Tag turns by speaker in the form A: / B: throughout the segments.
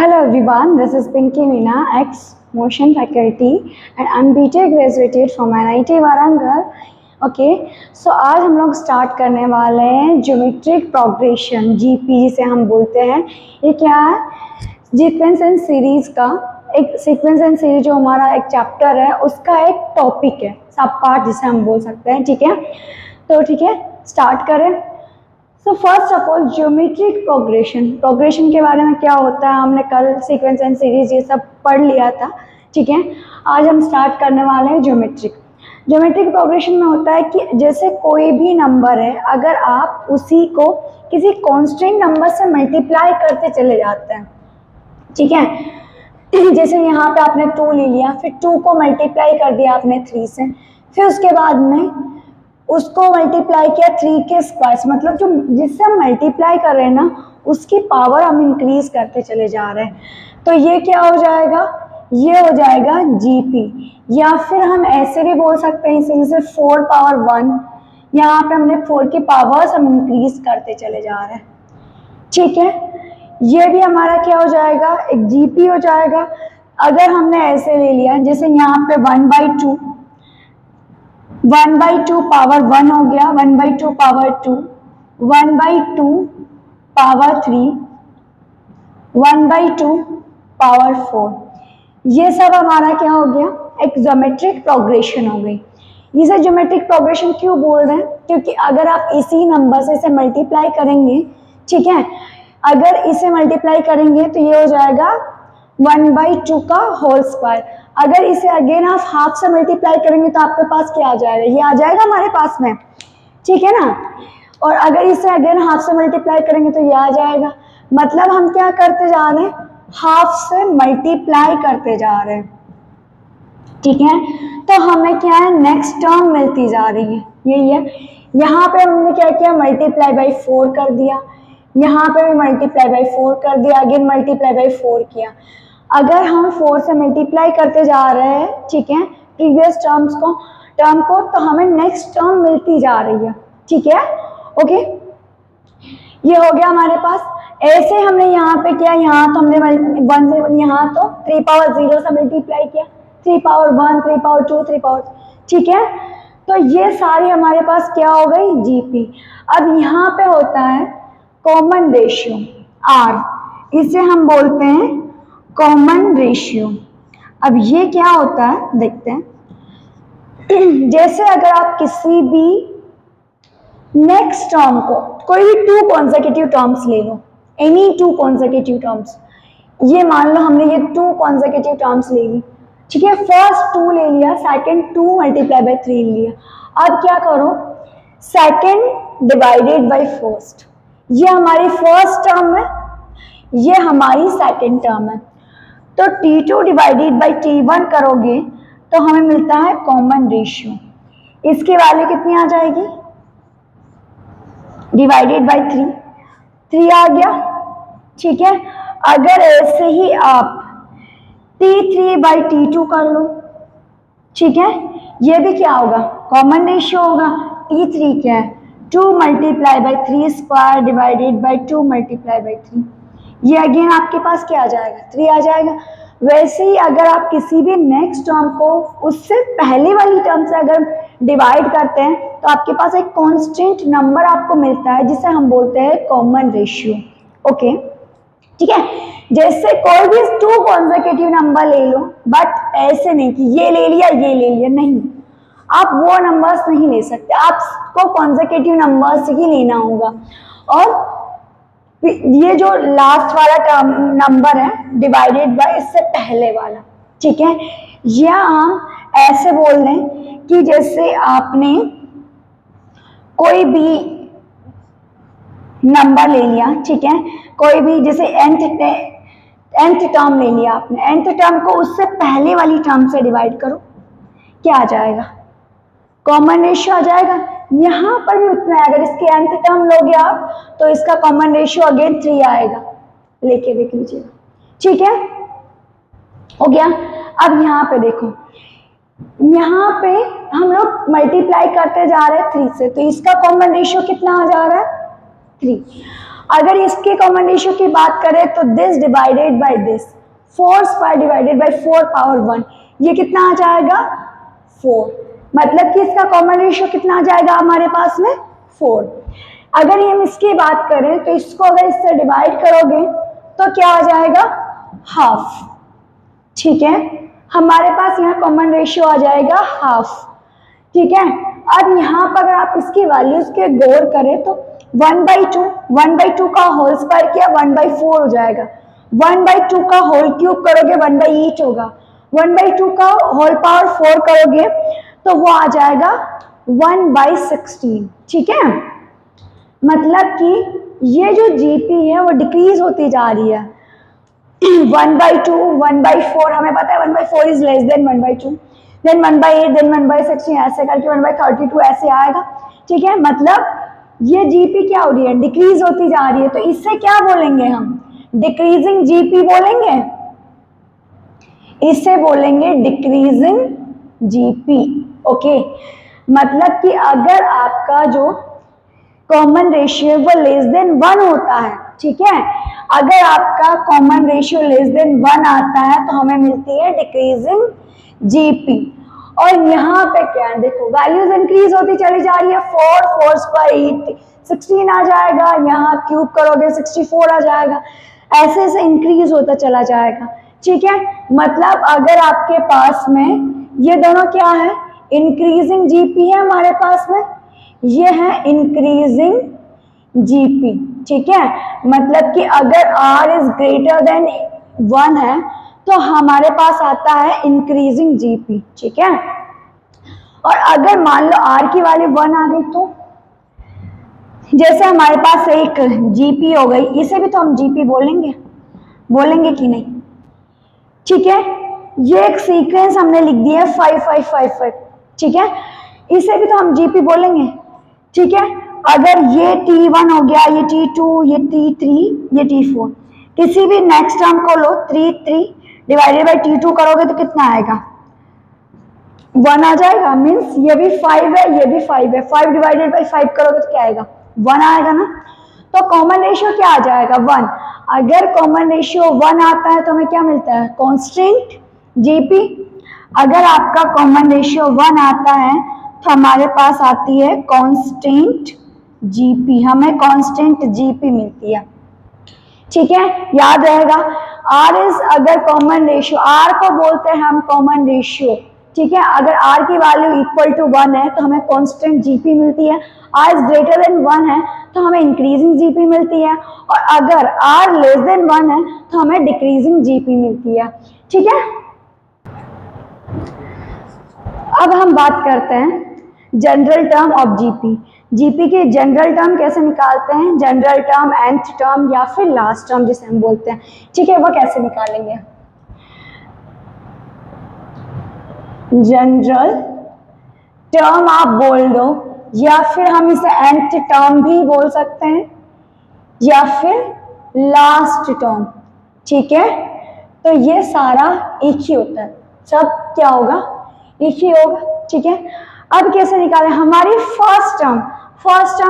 A: Hello everyone, this is Pinky Meena, ex-motion faculty and I'm BTech graduated from NIT Warangal. Okay so आज हम लोग start करने वाले हैं ज्योमेट्रिक प्रोग्रेशन जीपी जिसे हम बोलते हैं। ये क्या है? सीक्वेंस एंड सीरीज का एक सीक्वेंस एंड सीरीज जो हमारा एक चैप्टर है उसका एक टॉपिक है, सब पार्ट जिसे हम बोल सकते हैं। ठीक है, तो ठीक है स्टार्ट करें। So first of all geometric progression के बारे में क्या होता है हमने कल सीक्वेंस एंड सीरीज ये सब पढ़ लिया था। ठीक है, आज हम स्टार्ट करने वाले हैं ज्योमेट्रिक प्रोग्रेशन में होता है कि जैसे कोई भी नंबर है, अगर आप उसी को किसी कांस्टेंट नंबर से मल्टीप्लाई करते चले जाते हैं। ठीक है, जैसे यहाँ पे आपने 2 ले लिया, फिर 2 को मल्टीप्लाई कर दिया आपने 3 से, फिर उसके बाद में उसको मल्टीप्लाई किया 3 के स्क्वायर, मतलब जो जिससे हम मल्टीप्लाई कर रहे हैं ना उसकी पावर हम इंक्रीज करते चले जा रहे हैं। तो ये क्या हो जाएगा? ये हो जाएगा जीपी, या फिर हम ऐसे भी बोल सकते हैं इसे जैसे 4 पावर 1, यहाँ पे हमने 4 की पावर्स हम इंक्रीज करते चले जा रहे हैं। ठीक है, ये भी हमारा क्या हो जाएगा? एक जीपी हो जाएगा। अगर हमने ऐसे ले लिया जैसे यहाँ पे 1/2 पावर 1 हो गया, 1/2 पावर 2, 1/2 पावर 3, 1/2 पावर 4, ये सब हमारा क्या हो गया? एक ज्योमेट्रिक प्रोग्रेशन हो गई। इसे ज्योमेट्रिक प्रोग्रेशन क्यों बोल रहे हैं? क्योंकि अगर आप इसी नंबर से इसे मल्टीप्लाई करेंगे, ठीक है, अगर इसे मल्टीप्लाई करेंगे तो ये हो जाएगा 1/2 का होल स्क्वायर। अगर इसे अगेन आप हाफ से मल्टीप्लाई करेंगे तो आपके पास क्या आ जाएगा? ये आ जाएगा हमारे पास में। ठीक है ना, और अगर इसे अगेन हाफ से मल्टीप्लाई करेंगे तो ये आ जाएगा। मतलब हम क्या करते जा रहे हैं? हाफ से मल्टीप्लाई करते जा रहे हैं। ठीक है, तो हमें क्या है? नेक्स्ट टर्म मिलती जा रही है, यही है। यहाँ पे हमने क्या किया? मल्टीप्लाई बाई 4 कर दिया, यहाँ पे भी मल्टीप्लाई बाई 4 कर दिया, अगेन मल्टीप्लाई बाई 4 किया। अगर हम 4 से मल्टीप्लाई करते जा रहे हैं, ठीक है, प्रीवियस टर्म को तो हमें नेक्स्ट टर्म मिलती जा रही है। ठीक है, ओके, ये हो गया हमारे पास। ऐसे हमने यहाँ पे किया, यहाँ तो हमने 1 से, यहाँ तो 3 पावर 0 से मल्टीप्लाई किया, 3 पावर 1, 3 पावर 2, 3 पावर, ठीक है, तो ये सारी हमारे पास क्या हो गई? जीपी। अब यहाँ पे होता है कॉमन रेशियो आर, इसे हम बोलते हैं कॉमन रेशियो। अब ये क्या होता है देखते हैं। जैसे अगर आप किसी भी नेक्स्ट टर्म को, कोई भी 2 कॉन्सेक्यूटिव टर्म्स ले लो, एनी 2 कॉन्सेक्यूटिव टर्म्स, ये मान लो हमने ये 2 कॉन्सेक्यूटिव टर्म्स ले ली, ठीक है, फर्स्ट 2 ले लिया, सेकंड 2 मल्टीप्लाई बाय 3 लिया। अब क्या करो? सेकंड डिवाइडेड बाय फर्स्ट, ये हमारी फर्स्ट टर्म है, ये हमारी सेकंड टर्म है, तो T2 डिवाइडेड बाय T1 करोगे तो हमें मिलता है कॉमन रेशियो। इसकी वैल्यू कितनी आ जाएगी? डिवाइडेड बाय 3 आ गया। ठीक है, अगर ऐसे ही आप T3 बाई T2 कर लो, ठीक है, ये भी क्या होगा? कॉमन रेशियो होगा। T3 क्या है? 2 multiply by 3 square divided by 2 multiply by 3, ये अगेन आपके पास क्या आ जाएगा? 3 आ जाएगा। वैसे ही अगर आप किसी भी नेक्स्ट टर्म को उससे पहले वाली टर्म से अगर डिवाइड करते हैं तो आपके पास एक कांस्टेंट नंबर आपको मिलता है जिसे हम बोलते हैं कॉमन रेशियो। ओके, ठीक है, जैसे कोई भी 2 कॉन्सेक्यूटिव नंबर ले लो, बट ऐसे नहीं कि ये ले लिया ये ले लिया, नहीं, आप वो नंबर्स नहीं ले सकते, आपको कॉन्सेक्यूटिव नंबर्स ही लेना होगा। और ये जो लास्ट वाला टर्म नंबर है डिवाइडेड बाय इससे पहले वाला, ठीक है, या हम ऐसे बोल दें कि जैसे आपने कोई भी नंबर ले लिया, ठीक है, कोई भी जैसे nth टर्म ले लिया आपने, nth टर्म को उससे पहले वाली टर्म से डिवाइड करो, क्या आ जाएगा? कॉमन रेशियो आ जाएगा। यहाँ पर भी उतना है, अगर इसके nth टर्म लोगे आप तो इसका कॉमन रेशियो अगेन 3 आएगा, लेके देख लीजिएगा। ठीक है, हो गया। अब यहाँ पे देखो, यहाँ पे हम लोग मल्टीप्लाई करते जा रहे हैं 3 से, तो इसका कॉमन रेशियो कितना आ जा रहा है? 3। अगर इसके कॉमन रेशियो की बात करें तो this divided by this, 4 square divided by 4 power 1, ये कितना आ जाएगा 4। मतलब कि इसका कॉमन रेशियो कितना आ जाएगा हमारे पास में 4। अगर हम इसकी बात करें तो इसको अगर इससे डिवाइड करोगे तो क्या आ जाएगा हाफ। ठीक है, हमारे पास यहाँ कॉमन रेशियो आ जाएगा हाफ। ठीक है, अब यहाँ पर अगर आप इसकी वैल्यूज के गौर करें तो 1/2 का होल स्क्वायर किया 1/4 हो जाएगा, 1/2 का होल क्यूब करोगे 1/8 होगा, 1/2 का होल पावर 4 करोगे तो वो आ जाएगा 1/16। ठीक है, मतलब कि ये जो जीपी है वो डिक्रीज होती जा रही है। 1/2, 1/4, हमें पता है 1/4 is less than 1/2, then 1/8, then 1/16, ऐसे करके 1/32 ऐसे आएगा। ठीक है, मतलब ये जीपी क्या हो रही है, डिक्रीज होती जा रही है। तो इससे क्या बोलेंगे हम, डिक्रीजिंग जीपी बोलेंगे, इससे बोलेंगे डिक्रीजिंग जीपी। ओके, मतलब कि अगर आपका जो कॉमन रेशियो वो लेस देन 1 होता है, ठीक है, अगर आपका कॉमन रेशियो लेस देन 1 आता है तो हमें मिलती है डिक्रीजिंग जीपी। और यहाँ पे क्या है, देखो वैल्यूज इंक्रीज होती चली जा रही है, 4 स्क्वायर 8 16 आ जाएगा, यहाँ क्यूब करोगे 64 आ जाएगा, ऐसे ऐसे इंक्रीज होता चला जाएगा। ठीक है, मतलब अगर आपके पास में ये दोनों क्या है, इंक्रीजिंग जीपी है हमारे पास में, ये है इंक्रीजिंग जीपी। ठीक है, मतलब कि अगर r इज ग्रेटर देन 1 है तो हमारे पास आता है इंक्रीजिंग जीपी। ठीक है, और अगर मान लो r की वैल्यू 1 आ गई तो जैसे हमारे पास एक जीपी हो गई, इसे भी तो हम जीपी बोलेंगे, बोलेंगे कि नहीं। ठीक है, ये एक सीक्वेंस हमने लिख दिया है 5 5 5 5। ठीक है, इसे भी तो हम जीपी बोलेंगे। ठीक है, अगर ये T1 हो गया, ये T2, ये T3, ये T4, किसी भी नेक्स्ट टर्म को लो 3 डिवाइडेड बाय T2 करोगे तो कितना आएगा 1 आ जाएगा। मीन्स ये भी 5 है, ये भी 5 है, 5 डिवाइडेड बाय 5 करोगे तो क्या आएगा 1 आएगा ना। तो कॉमन रेशियो क्या आ जाएगा 1। अगर कॉमन रेशियो 1 आता है तो हमें क्या मिलता है कांस्टेंट जीपी। अगर आपका कॉमन रेशियो 1 आता है तो हमारे पास आती है कांस्टेंट जीपी, हमें कांस्टेंट जीपी मिलती है। ठीक है, याद रहेगा आर इज, अगर कॉमन रेशियो, आर को बोलते हैं हम कॉमन रेशियो। ठीक है, अगर आर की वैल्यू इक्वल टू 1 है तो हमें कांस्टेंट जीपी मिलती है, आर इज ग्रेटर देन 1 है तो हमें इंक्रीजिंग जीपी मिलती है, और अगर आर लेस देन 1 है तो हमें डिक्रीजिंग जीपी मिलती है। ठीक है, अब हम बात करते हैं general term of GP. GP के जनरल टर्म कैसे निकालते हैं, जनरल टर्म, nth टर्म या फिर लास्ट टर्म जिसे हम बोलते हैं। ठीक है, वो कैसे निकालेंगे, जनरल टर्म आप बोल दो, या फिर हम इसे nth टर्म भी बोल सकते हैं, या फिर लास्ट टर्म। ठीक है, तो ये सारा एक ही होता है, सब क्या होगा एक ही होगा। ठीक है, अब कैसे निकालें, हमारी फर्स्ट टर्म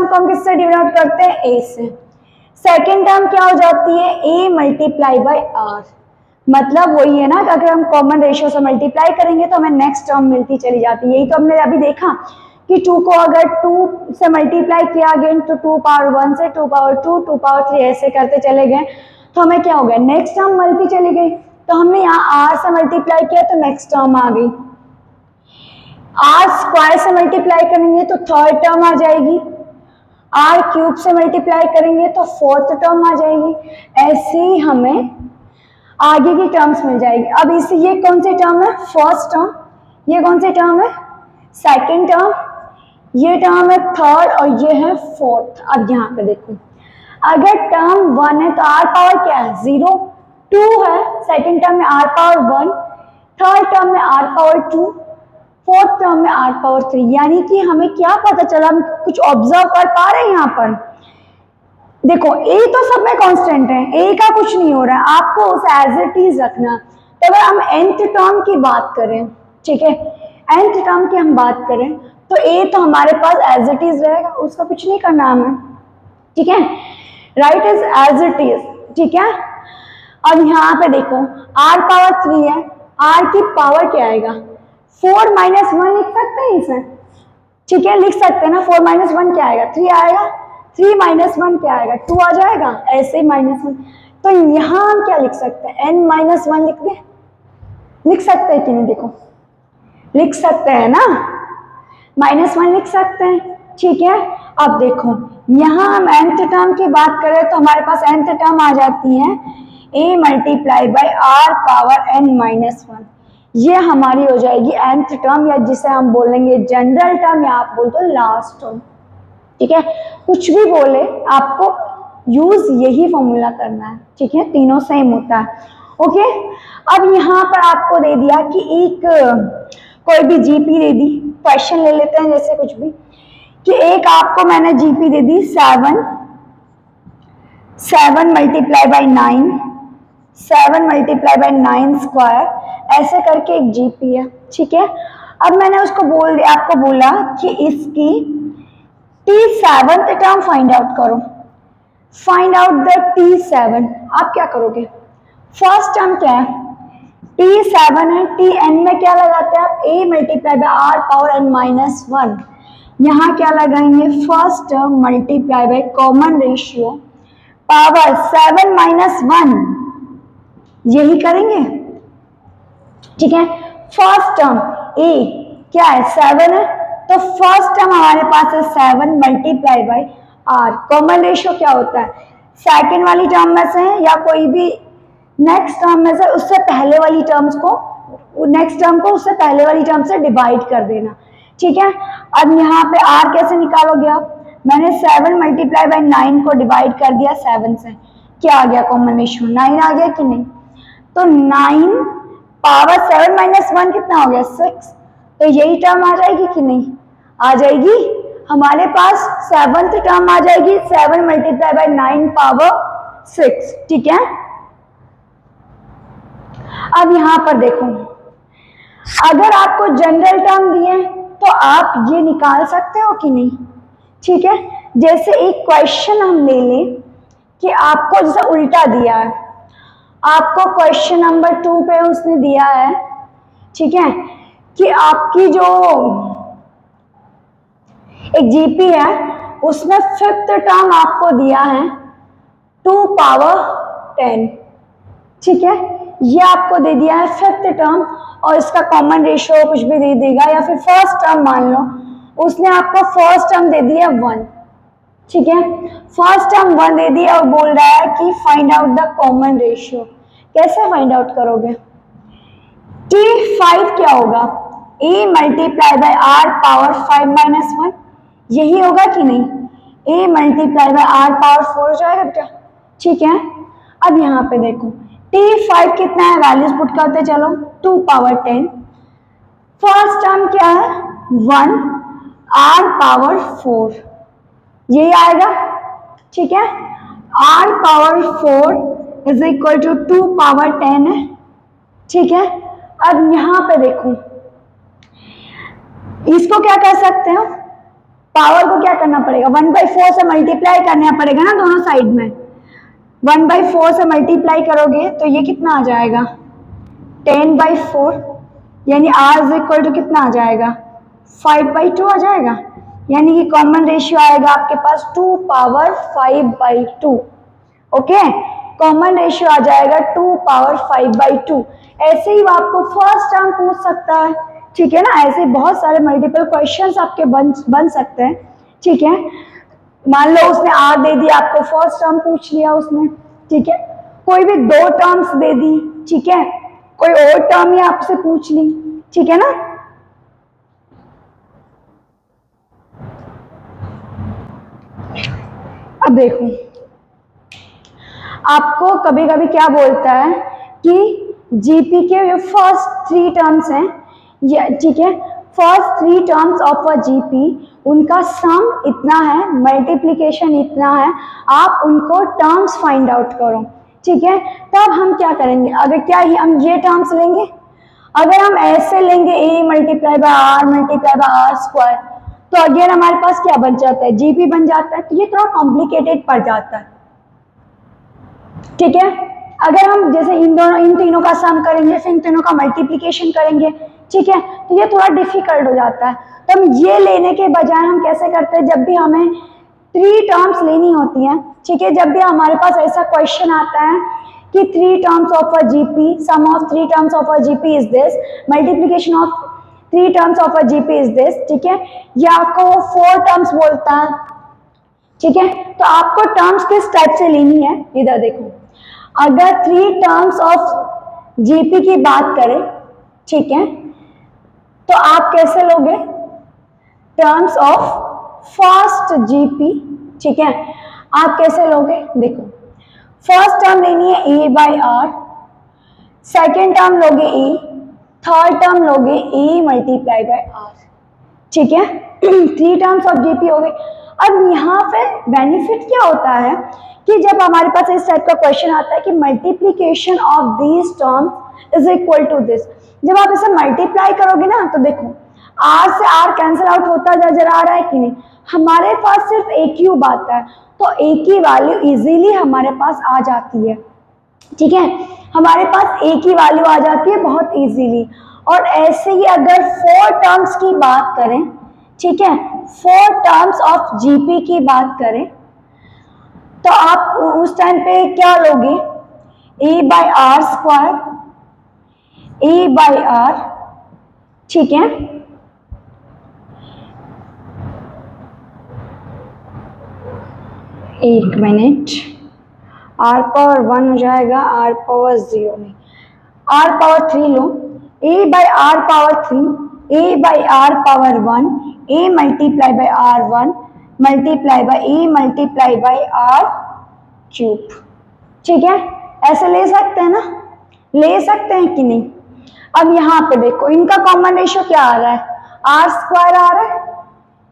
A: को हम किससे डिनोट करते हैं, ए से। सेकेंड टर्म क्या हो जाती है, ए मल्टीप्लाई बाय आर, मतलब वही है ना कि अगर हम कॉमन रेशियो से मल्टीप्लाई करेंगे तो हमें नेक्स्ट टर्म मिलती चली जाती है। यही तो हमने अभी देखा कि 2 को अगर 2 से मल्टीप्लाई किया अगेन तो 2 पावर 1 से 2 पावर 2, 2 पावर 3 ऐसे करते चले गए तो हमें क्या हो गया, नेक्स्ट टर्म मिलती चली गई। तो हमने यहाँ आर से मल्टीप्लाई किया तो नेक्स्ट टर्म आ गई, आर स्क्वायर से मल्टीप्लाई करेंगे तो थर्ड टर्म आ जाएगी, आर क्यूब से मल्टीप्लाई करेंगे तो फोर्थ टर्म आ जाएगी, ऐसे ही हमें आगे की टर्म्स मिल जाएगी। अब इसे, ये कौन सी टर्म है, फर्स्ट टर्म, ये कौन सी टर्म है, सेकंड टर्म, ये टर्म है थर्ड, और ये है फोर्थ। अब यहाँ पे देखो, अगर टर्म 1 है तो आर पावर क्या है 0, 2 है, सेकंड टर्म में आर पावर 1, थर्ड टर्म में आर पावर 2, फोर्थ टर्म में आर पावर 3। यानी कि हमें क्या पता चला, हम कुछ ऑब्जर्व कर पा रहे हैं यहाँ पर। देखो ए तो सब में कांस्टेंट है, ए का कुछ नहीं हो रहा है, आपको उसे एज इट इज रखना। तो अगर हम nth टर्म की बात करें, ठीक है, nth टर्म की हम बात करें तो ए तो हमारे पास एज इट इज रहेगा, उसका कुछ नहीं करना हमें। ठीक है, right is as it is, ठीक है। अब यहाँ पे देखो r पावर 3 है, r की पावर क्या आएगा, 4 माइनस 1 लिख सकते हैं इसे, ठीक है, लिख सकते हैं ना। 4 माइनस 1 क्या आएगा, 3 आएगा, 3 माइनस 1 क्या आएगा, 2 आ जाएगा, ऐसे -1। तो यहाँ हम क्या लिख सकते हैं, n माइनस 1 लिख दे, लिख सकते हैं कि नहीं, देखो लिख सकते हैं ना, -1 लिख सकते हैं, ठीक है। अब देखो यहाँ हम nth टर्म की बात करें तो हमारे पास nth टर्म आ जाती है a multiply by r power n minus 1, ये हमारी हो जाएगी nth टर्म, या जिसे हम बोलेंगे जनरल टर्म, या आप बोल दो लास्ट टर्म, ठीक है। कुछ भी बोले आपको यूज यही फॉर्मूला करना है, ठीक है, तीनों सेम होता है, ओके। अब यहाँ पर आपको दे दिया कि एक कोई भी जीपी दे दी, क्वेश्चन ले लेते हैं जैसे कुछ भी, कि एक आपको मैंने GP they the 7 multiply by 9, 7 multiply by 9 square, ऐसे करके एक जीपी है, ठीक है। अब मैंने उसको बोल दिया, आपको बोला कि इसकी T7th टर्म फाइंड आउट करो, फाइंड आउट द T7। आप क्या करोगे, फर्स्ट टर्म क्या है, T7 है, Tn में क्या लगाते हैं आप, a multiply by r power n minus 1, यहाँ क्या लगाएंगे, first term multiply by common ratio power 7 minus 1, यही करेंगे, ठीक है। फर्स्ट टर्म a क्या है, 7 है, तो फर्स्ट टर्म हमारे पास है 7 multiply by r, common ratio क्या होता है, सेकंड वाली टर्म में से या कोई भी नेक्स्ट टर्म में से उससे पहले वाली टर्म्स को, नेक्स्ट टर्म को उससे पहले वाली टर्म से डिवाइड कर देना, ठीक है। अब यहाँ पे r कैसे निकालोगे आप, मैंने 7 मल्टीप्लाई बाई 9 को डिवाइड कर दिया 7 से, क्या आ गया, कॉमन रेशियो 9 आ गया कि नहीं, तो 9 पावर 7 माइनस 1 कितना हो गया, 6, तो यही टर्म आ जाएगी कि नहीं, आ जाएगी, हमारे पास 7th टर्म आ जाएगी 7 मल्टीप्लाई बाई 9 पावर 6, ठीक है। अब यहाँ पर देखो, अगर आपको जनरल टर्म दिए तो आप ये निकाल सकते हो कि नहीं, ठीक है। जैसे एक क्वेश्चन हम ले लें कि आपको जैसे उल्टा दिया है, आपको क्वेश्चन नंबर 2 पे उसने दिया है, ठीक है, कि आपकी जो एक जीपी है उसमें 5th टर्म आपको दिया है 2 पावर 10, ठीक है, ये आपको दे दिया है 5th टर्म, और इसका कॉमन रेशियो कुछ भी दे देगा, या फिर फर्स्ट टर्म मान लो, उसने आपको फर्स्ट टर्म दे दिया 1, ठीक है, फर्स्ट टर्म 1 दे दिया और बोल रहा है कि find out the common ratio, कैसे फाइंड आउट करोगे, T5 क्या होगा, a multiply by r power 5 minus 1, यही होगा कि नहीं, a multiply by r power 4 हो जाएगा बेटा, ठीक है। अब यहाँ पे देखो T5 कितना है, वैल्यूज पुट करते चलो, 2 पावर 10, फर्स्ट टर्म क्या है 1, r पावर 4, यही आएगा, ठीक है, r power 4 is equal to 2 power 10 है, ठीक है। अब यहाँ पे देखो, इसको क्या कर सकते हो, पावर को क्या करना पड़ेगा, 1/4 से मल्टीप्लाई करना पड़ेगा ना दोनों साइड में, 1/4 से मल्टीप्लाई करोगे तो ये कितना आ जाएगा, 10/4, यानी r इज इक्वल टू कितना आ जाएगा, 5/2 आ जाएगा, यानी कि कॉमन रेशियो आएगा आपके पास 2 पावर 5/2, ओके, कॉमन रेशियो आ जाएगा 2 पावर 5/2। ऐसे ही वो आपको फर्स्ट टर्म पूछ सकता है, ठीक है ना, ऐसे बहुत सारे मल्टीपल क्वेश्चंस आपके बन सकते हैं, ठीक है। मान लो उसने r दे दिया, आपको फर्स्ट टर्म पूछ लिया उसने, ठीक है, कोई भी 2 टर्म्स दे दी, ठीक है, कोई और टर्म ही आपसे पूछ ली, ठीक है ना। अब देखो, आपको कभी कभी क्या बोलता है कि जीपी के जो फर्स्ट 3 टर्म्स हैं, ठीक है, first 3 terms of a GP, उनका सम इतना है, मल्टीप्लिकेशन इतना है, आप उनको टर्म्स फाइंड आउट करो, ठीक है। तब हम क्या करेंगे, अगर क्या ही हम ये टर्म्स लेंगे, अगर हम ऐसे लेंगे a multiply bye r multiply by r square, तो अगेन हमारे पास क्या बन जाता है, जीपी बन जाता है, तो ये थोड़ा कॉम्प्लिकेटेड पड़ जाता है, ठीक है। अगर हम जैसे इन तीनों का सम करेंगे फिर इन तीनों का मल्टीप्लिकेशन करेंगे, ठीक है, तो ये थोड़ा डिफिकल्ट हो जाता है। तो हम ये लेने के बजाय हम कैसे करते हैं, जब भी हमें 3 टर्म्स लेनी होती हैं, ठीक है, जब भी हमारे पास ऐसा क्वेश्चन आता है कि 3 terms of a GP, sum of 3 terms of a GP is this, multiplication of 3 terms of a GP is this, ठीक है, या आपको 4 टर्म्स बोलता है, ठीक है, तो आपको टर्म्स किस टाइप से लेनी है, इधर देखो। अगर 3 टर्म्स ऑफ जीपी की बात करें, ठीक है, तो आप कैसे लोगे, टर्म्स ऑफ फर्स्ट जीपी, ठीक है, आप कैसे लोगे, देखो फर्स्ट टर्म लेनी है ए बाई आर, सेकेंड टर्म लोगे ए, थर्ड टर्म लोगे ए मल्टीप्लाई बाय आर, ठीक है। 3 टर्म्स ऑफ जीपी हो गए। अब यहाँ पे बेनिफिट क्या होता है कि जब हमारे पास इस टाइप का क्वेश्चन आता है कि multiplication of these terms is equal to this, जब आप इसे मल्टीप्लाई करोगे ना तो देखो आर से आर कैंसिल आउट होता नजर आ रहा है कि नहीं, हमारे पास सिर्फ ए क्यूब आता है, तो ए की वैल्यू इजीली हमारे पास आ जाती है, ठीक है, हमारे पास ए की वैल्यू आ जाती है बहुत इजीली। और ऐसे ही अगर 4 टर्म्स की बात करें, ठीक है, 4 टर्म्स ऑफ जीपी की बात करें, तो आप उस टाइम पे क्या लोगे, A by R square, A by R, ठीक है, एक मिनट, आर पावर 1 हो जाएगा, आर पावर 0 नहीं, आर पावर 3 लो, a by r power 3, a by r power 1, a multiply by r 1 multiply by a multiply by r cube, ठीक है, ऐसे ले सकते हैं ना, ले सकते हैं कि नहीं। अब यहाँ पे देखो इनका कॉमन रेशियो क्या आ रहा है, आर स्क्वायर आ रहा है,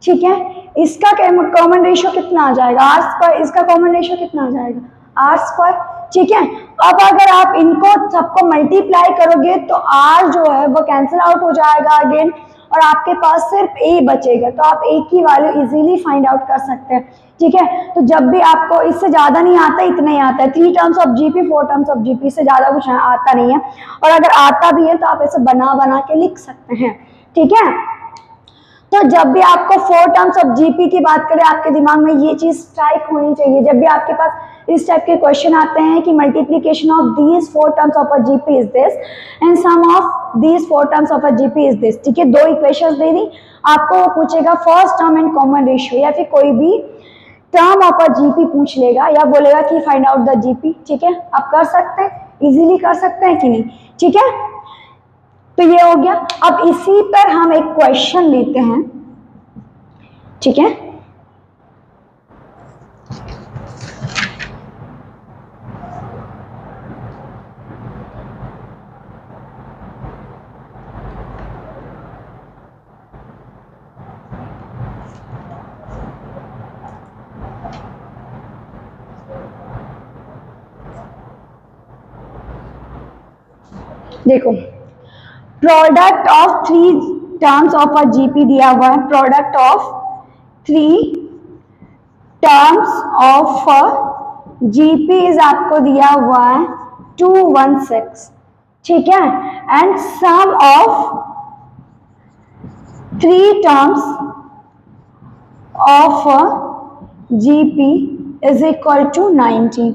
A: ठीक है, इसका कॉमन रेशियो कितना आ जाएगा, आर स्क्वायर, इसका कॉमन रेशियो कितना आ जाएगा, आर स्क्वायर, ठीक है। अब अगर आप इनको सबको मल्टीप्लाई करोगे तो आर जो है वो कैंसिल आउट हो जाएगा अगेन, और आपके पास सिर्फ ए बचेगा, तो आप ए की वैल्यू इजीली फाइंड आउट कर सकते हैं, ठीक है। तो जब भी आपको इससे ज्यादा नहीं आता, इतना ही आता है, 3 terms of GP 4 terms of GP से ज्यादा कुछ आता नहीं है, और अगर आता भी है तो आप ऐसे बना बना के लिख सकते हैं, ठीक है। तो जब भी आपको 4 टर्म्स ऑफ जीपी की बात करें, आपके दिमाग में ये चीज स्ट्राइक होनी चाहिए, जब भी आपके पास इस टाइप के क्वेश्चन आते हैं कि multiplication of these 4 terms of a GP is this and sum of these 4 terms of a GP is this, ठीक है, 2 इक्वेशंस दे दी, आपको वो पूछेगा first term and common ratio, या फिर कोई भी टर्म ऑफ अ जीपी पूछ लेगा या बोलेगा कि फाइंड आउट द जीपी, ठीक है, आप कर सकते हैं, इजीली कर सकते हैं कि नहीं, ठीक है। तो ये हो गया। अब इसी पर हम एक क्वेश्चन लेते हैं, ठीक है, देखो product of 3 terms of a GP दिया हुआ है, product of 3 terms of a GP is आपको दिया हुआ है 216, ठीक है, and sum of 3 terms of a GP is equal to 19,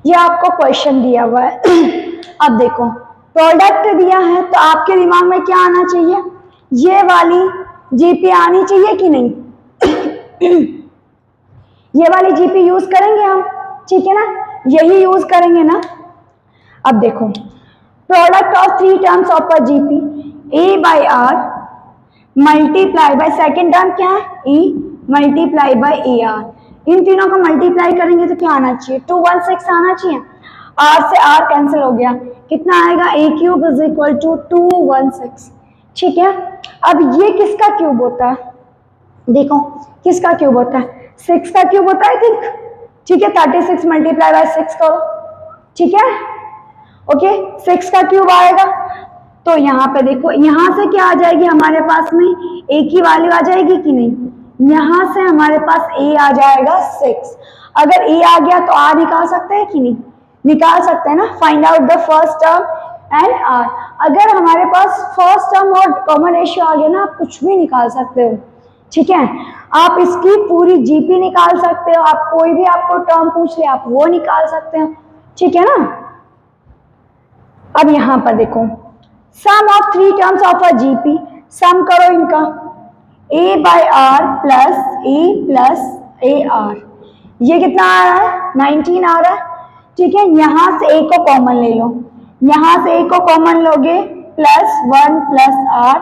A: ये आपको क्वेश्चन दिया हुआ है। अब देखो प्रोडक्ट दिया है तो आपके दिमाग में क्या आना चाहिए, ये वाली जीपी आनी चाहिए कि नहीं, ये वाली जीपी यूज करेंगे हम, ठीक है ना, यही यूज करेंगे ना। अब देखो product of 3 terms of a GP, a by r multiply by second term क्या है, e multiply by a r, इन तीनों को मल्टीप्लाई करेंगे तो क्या आना चाहिए, 216 आना चाहिए, आर से आर कैंसिल हो गया, कितना आएगा, ए क्यूब इज इक्वल टू 216, ठीक है। अब ये किसका क्यूब होता है, देखो किसका क्यूब होता है, 6 का क्यूब होता है आई थिंक, ठीक है, 36 मल्टीप्लाई बाय 6 करो, ठीक है, ओके, 6 का क्यूब आएगा, तो यहाँ पे देखो यहाँ से क्या आ जाएगी हमारे पास में, ए की वैल्यू आ जाएगी कि नहीं, यहाँ से हमारे पास ए आ जाएगा 6, अगर ए आ गया तो आर निकाल सकते हैं कि नहीं, निकाल सकते हैं ना, find out the first term and r. अगर हमारे पास फर्स्ट टर्म और कॉमन रेशियो आ गया ना, आप कुछ भी निकाल सकते हो, ठीक है। आप इसकी पूरी जीपी निकाल सकते हो, आप कोई भी आपको टर्म पूछ ले आप वो निकाल सकते हो, ठीक है ना। अब यहां पर देखो, sum of three terms of a GP, sum करो इनका, A by R plus A R, ये कितना आ रहा है 19 आ रहा है, ठीक है। यहां से ए को कॉमन ले लो, यहां से ए को कॉमन लोगे plus 1 plus r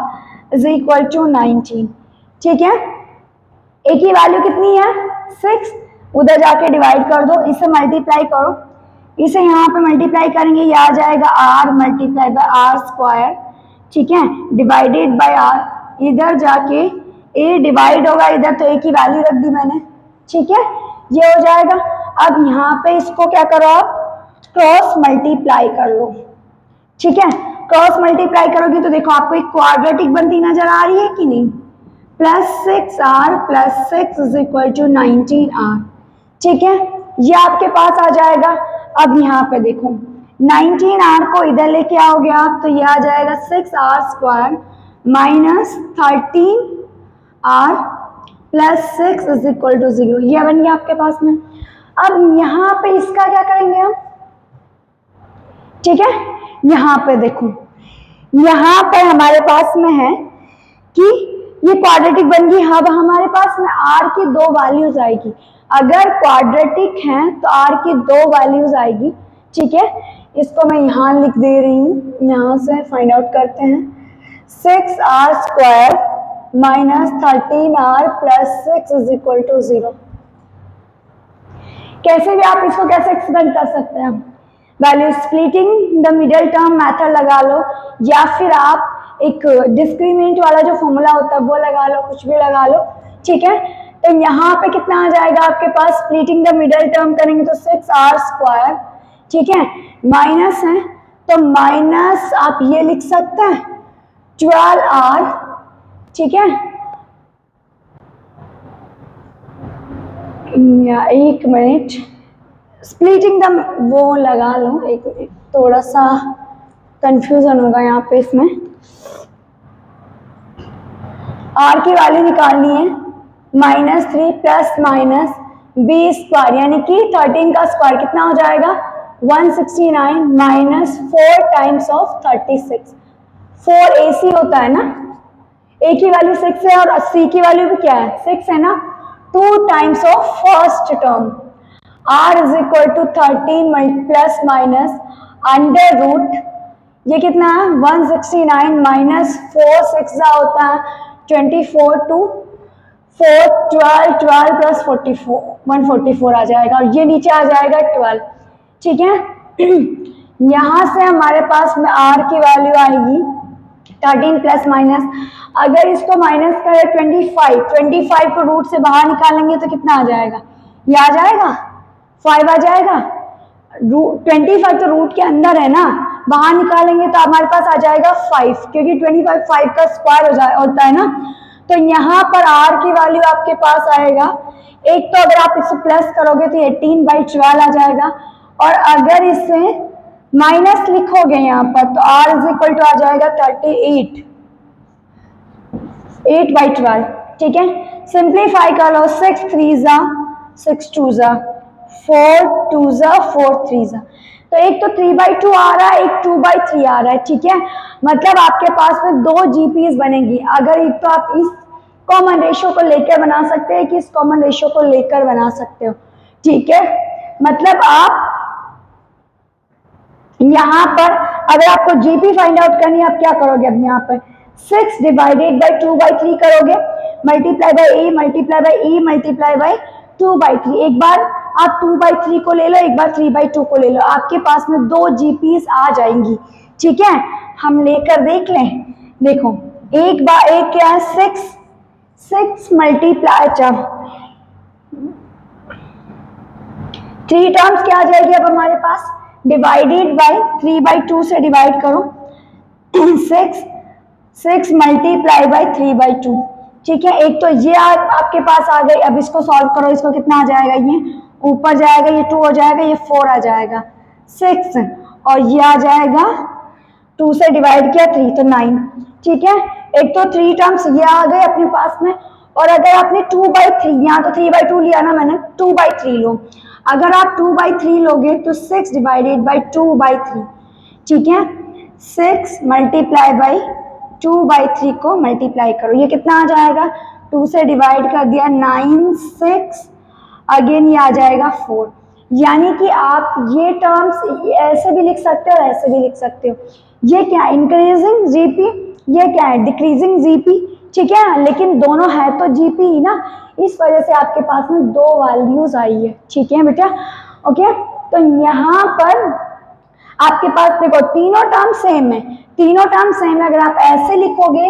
A: is equal to 19, ठीक है। ए की वैल्यू कितनी है 6, उधर जाके डिवाइड कर दो, इसे मल्टीप्लाई करो, इसे यहाँ पे मल्टीप्लाई करेंगे, ये आ जाएगा r multiply by r square, ठीक है, डिवाइडेड बाय आर, इधर जाके ए डिवाइड होगा इधर, तो ए की वैल्यू रख दी मैंने, ठीक है, ये हो जाएगा। अब यहाँ पे इसको क्या करो आप क्रॉस मल्टीप्लाई कर लो, ठीक है। क्रॉस मल्टीप्लाई करोगे तो देखो आपको एक क्वाड्रेटिक बनती नजर आ रही है कि नहीं, +6r + 6 is equal to 19r, ठीक है, ये आपके पास आ जाएगा। अब यहाँ पे देखो 19r को इधर लेके आओगे आप, तो ये आ जाएगा 6r² - 13r + 6 is equal to 0, ये बन गया आपके पास में। अब यहाँ पे इसका क्या करेंगे हम, ठीक है, यहाँ पे देखो, यहाँ पे हमारे पास में है कि ये क्वाड्रेटिक बन गई। अब हमारे पास में r की दो वैल्यूज आएगी, अगर क्वाड्रेटिक है तो r की दो वैल्यूज आएगी, ठीक है। इसको मैं यहाँ लिख दे रही हूँ, यहाँ से फाइंड आउट करते हैं, 6r² - 13r + 6 is equal to 0। कैसे भी आप इसको कैसे एक्सपेंड कर सकते हैं, value splitting the middle term method लगा लो, या फिर आप एक डिस्क्रीमिनेंट वाला जो फॉर्मूला होता है वो लगा लो, कुछ भी लगा लो, ठीक है। तो यहाँ पे कितना आ जाएगा आपके पास, स्प्लिटिंग द मिडिल टर्म करेंगे तो 6r², ठीक है, माइनस है तो माइनस आप ये लिख सकते हैं 12r, ठीक है, या एक मिनट, स्प्लिटिंग द वो लगा लो, एक थोड़ा सा कंफ्यूजन होगा यहाँ पे, इसमें r की वैल्यू निकालनी है -3 + -b², यानी कि 13 का स्क्वायर कितना हो जाएगा 169 - 4 टाइम्स ऑफ 36, 4 AC होता है ना, a की वैल्यू 6 है और c की वैल्यू भी क्या है 6 है ना, 2 times of first term, r is equal to 13 ± √ ये कितना है 169 - 4 6 होता है 24, 2 4 12 12 + 44 144 आ जाएगा, और ये नीचे आ जाएगा 12, ठीक है। यहाँ से हमारे पास में r की वैल्यू आएगी 13 प्लस माइनस, अगर इसको माइनस करें 25 को रूट से बाहर निकालेंगे तो कितना आ जाएगा, ये आ जाएगा 5 आ जाएगा, 25 तो रूट के अंदर है ना, बाहर निकालेंगे तो हमारे पास आ जाएगा 5, क्योंकि 25 5 का स्क्वायर होता है ना। तो यहाँ पर r की वैल्यू आपके पास आएगा, एक तो अगर आप इसे प्लस करोगे तो 18/12 आ जाएगा, और अगर इसे माइनस लिखोगे यहाँ पर तो r इज इक्वल टू आ जाएगा 38 8/12, ठीक है। सिंप्लीफाई कर लो, 6 3 6 2 4 2 4 3 तो एक तो 3/2 आ रहा है, एक 2/3 आ रहा है, ठीक है। मतलब आपके पास में दो जीपीज बनेगी, अगर एक तो आप इस कॉमन रेशियो को लेकर बना सकते हैं कि इस कॉमन रेशियो को लेकर बना सकते हो, ठीक है। मतलब आप यहाँ पर अगर आपको जीपी फाइंड आउट करनी है, आप क्या करोगे, अब यहाँ पर 6 डिवाइडेड बाई 2/3 करोगे, multiply by a multiply by E multiply by 2/3, एक बार आप 2/3 को ले लो, एक बार 3/2 को ले लो, आपके पास में दो जीपीस आ जाएंगी, ठीक है। हम लेकर देख लें, देखो एक बार एक क्या है 6 मल्टीप्लाई 3 टर्म्स क्या आ जाएगी अब हमारे पास, डिवाइडेड बाई 3/2 से डिवाइड करो 6 मल्टीप्लाई बाई 3/2, ठीक है। एक तो ये आपके पास आ गई, अब इसको सॉल्व करो, इसको कितना आ जाएगा, ये ऊपर जाएगा, ये 2 हो जाएगा, ये 4 आ जाएगा, 6 और ये आ जाएगा 2 से डिवाइड किया 3 तो 9। ठीक है, एक तो 3 टर्म्स ये आ गए अपने पास में, और अगर आपने 2/3, यहाँ तो 3/2 लिया ना मैंने, 2/3 लो। अगर आप 2/3 लोगे तो 6 डिवाइडेड बाई 2/3। ठीक है, 6 मल्टीप्लाई बाई 2/3 को मल्टीप्लाई करो, ये कितना आ जाएगा, 2 से डिवाइड कर दिया 9, 6 अगेन ये आ जाएगा 4। यानी कि आप ये टर्म्स ऐसे भी लिख सकते हो, ऐसे भी लिख सकते हो। ये क्या है, इंक्रीजिंग जीपी, ये क्या है, डिक्रीजिंग जीपी। ठीक है, लेकिन दोनों है तो जीपी ही ना, इस वजह से आपके पास में दो वैल्यूज आई है। ठीक है बेटा, ओके। तो यहाँ पर आपके पास देखो तीनों टर्म सेम है, तीनों टर्म सेम है। अगर आप ऐसे लिखोगे,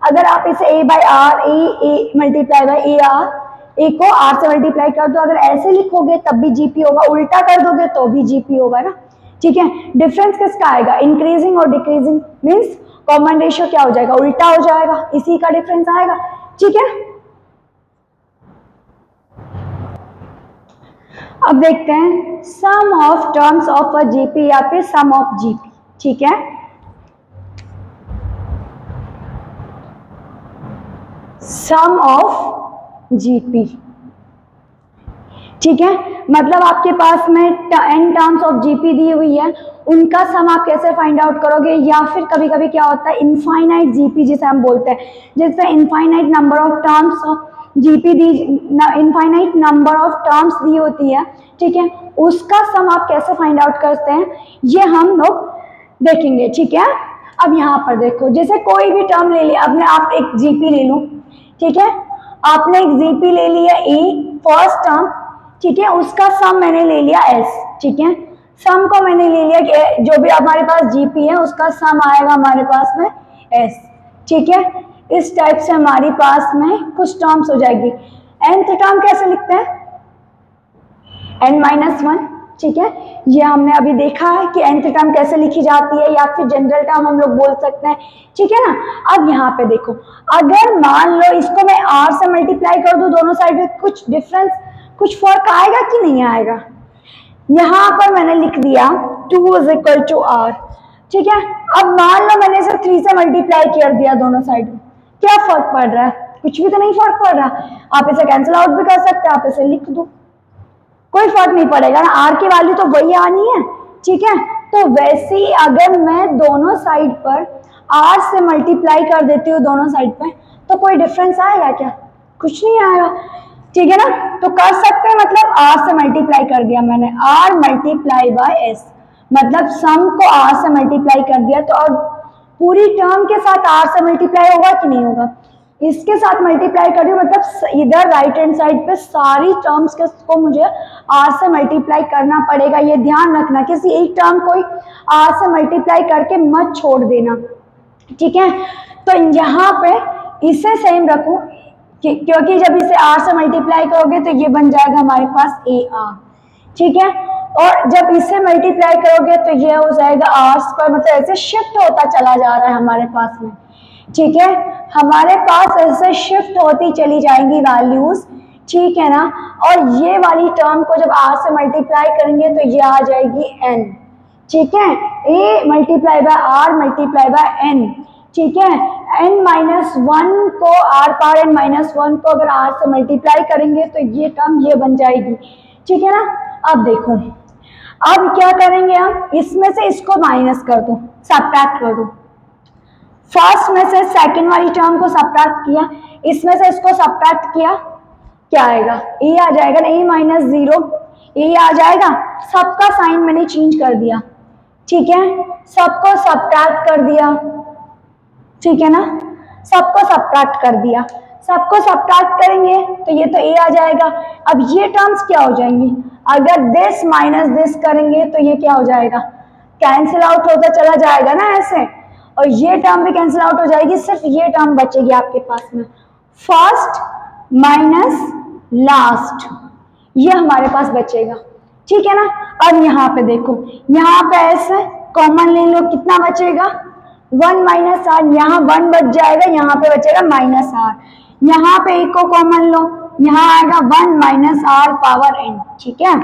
A: अगर आप इसे a by R, A multiply by A R, A को आर से मल्टीप्लाई कर दो, अगर ऐसे लिखोगे तब भी जीपी होगा, उल्टा कर दोगे तो भी जीपी होगा ना। ठीक है, डिफरेंस किसका आएगा, इंक्रीजिंग और डिक्रीजिंग, मीन्स कॉमन रेशियो क्या हो जाएगा, उल्टा हो जाएगा, इसी का डिफरेंस आएगा। ठीक है, अब देखते हैं sum of terms of a GP या फिर सम ऑफ जीपी। ठीक है, सम ऑफ जीपी। ठीक है, मतलब आपके पास में n टर्म्स ऑफ जीपी दी हुई है, उनका सम आप कैसे फाइंड आउट करोगे, या फिर कभी कभी क्या होता है इनफाइनाइट जीपी जिसे हम बोलते हैं, जिसमें infinite number of terms GP दी, इनफाइनाइट नंबर ऑफ टर्म्स दी होती है। ठीक है, उसका सम आप कैसे फाइंड आउट करते हैं, ये हम लोग देखेंगे। ठीक है, अब यहाँ पर देखो, जैसे कोई भी टर्म ले लिया आपने, आप एक जीपी ले लो। ठीक है, आपने एक जीपी ले लिया ए, फर्स्ट टर्म। ठीक है, उसका सम मैंने ले लिया एस। ठीक है, सम को मैंने ले लिया कि जो भी हमारे पास जीपी है उसका सम आएगा हमारे पास में एस। ठीक है, इस टाइप से हमारे पास में कुछ टर्म्स हो जाएगी। nth टर्म कैसे लिखते हैं, n-1। ठीक है, ये हमने अभी देखा है कि nth टर्म कैसे लिखी जाती है, या फिर जनरल टर्म हम लोग बोल सकते हैं। ठीक है ना, अब यहाँ पे देखो, अगर मान लो इसको मैं r से मल्टीप्लाई कर दूं दोनों साइड में, कुछ डिफरेंस, कुछ फर्क आएगा कि नहीं आएगा। यहाँ पर मैंने लिख दिया 2 इज इक्वल टू r। ठीक है, अब मान लो मैंने इसे 3 से मल्टीप्लाई कर दिया दोनों साइड में, क्या फर्क पड़ रहा है, कुछ भी तो नहीं फर्क पड़ रहा। आप इसे कैंसिल आउट भी कर सकते हैं, आप इसे लिख दो, कोई फर्क नहीं पड़ेगा ना, आर की वैल्यू तो वही आनी है। ठीक है, तो वैसे ही अगर मैं दोनों साइड पर आर से मल्टीप्लाई कर देती हूँ दोनों साइड पे, तो कोई डिफरेंस आएगा क्या, कुछ नहीं आएगा। ठीक है ना, तो कर सकते हैं, मतलब आर से मल्टीप्लाई कर दिया मैंने, आर मल्टीप्लाई बाय एस, मतलब सम को आर से मल्टीप्लाई कर दिया, तो और पूरी टर्म के साथ आर से मल्टीप्लाई होगा कि नहीं होगा, इसके साथ मल्टीप्लाई कर रही हूँ, मतलब इधर राइट हैंड साइड पे सारी टर्म्स को मुझे आर से मल्टीप्लाई करना पड़ेगा। ये ध्यान रखना, किसी एक टर्म को आर से मल्टीप्लाई करके मत छोड़ देना। ठीक है, तो यहाँ पे इसे सेम रखूं, क्योंकि जब इसे आर से मल्टीप्लाई करोगे तो ये बन जाएगा हमारे पास ए आर। ठीक है, और जब इसे मल्टीप्लाई करोगे तो ये हो जाएगा आर स्क्वायर, मतलब ऐसे शिफ्ट होता चला जा रहा है हमारे पास में। ठीक है, हमारे पास ऐसे शिफ्ट होती चली जाएंगी वैल्यूज। ठीक है ना, और ये वाली टर्म को जब आर से मल्टीप्लाई करेंगे तो ये आ जाएगी एन। ठीक है, a multiply by r multiply by n. ठीक है, n-1 को आर पावर n-1 को अगर आर से मल्टीप्लाई करेंगे तो ये टर्म ये बन जाएगी। ठीक है ना, अब देखो, अब क्या करेंगे हम, इसमें से इसको माइनस कर दो, सबट्रैक्ट कर दो, फर्स्ट में से सेकंड वाली टर्म को सबट्रैक्ट किया, इसमें से इसको सबट्रैक्ट किया, क्या आएगा, ए आ जाएगा ना, a-0 ए आ जाएगा। सबका साइन मैंने चेंज कर दिया। ठीक है, सबको सबट्रैक्ट कर दिया। ठीक है ना, सबको सबट्रैक्ट कर दिया, सबको सबट्रैक्ट करेंगे तो ये तो ए आ जाएगा। अब ये टर्म्स क्या हो जाएंगी, अगर दिस माइनस दिस करेंगे तो ये क्या हो जाएगा, कैंसिल आउट होता चला जाएगा ना ऐसे, और ये टर्म भी कैंसिल आउट हो जाएगी, सिर्फ ये टर्म बचेगी आपके पास में, फर्स्ट माइनस लास्ट, ये हमारे पास बचेगा। ठीक है ना, अब यहाँ पे देखो, यहाँ पे ऐसे कॉमन ले लो, कितना बचेगा, 1 माइनस आर, यहाँ 1 बच जाएगा, यहाँ पे बचेगा माइनस आर, यहाँ पे एक को कॉमन लो, यहाँ आएगा 1 माइनस आर पावर एन। ठीक है,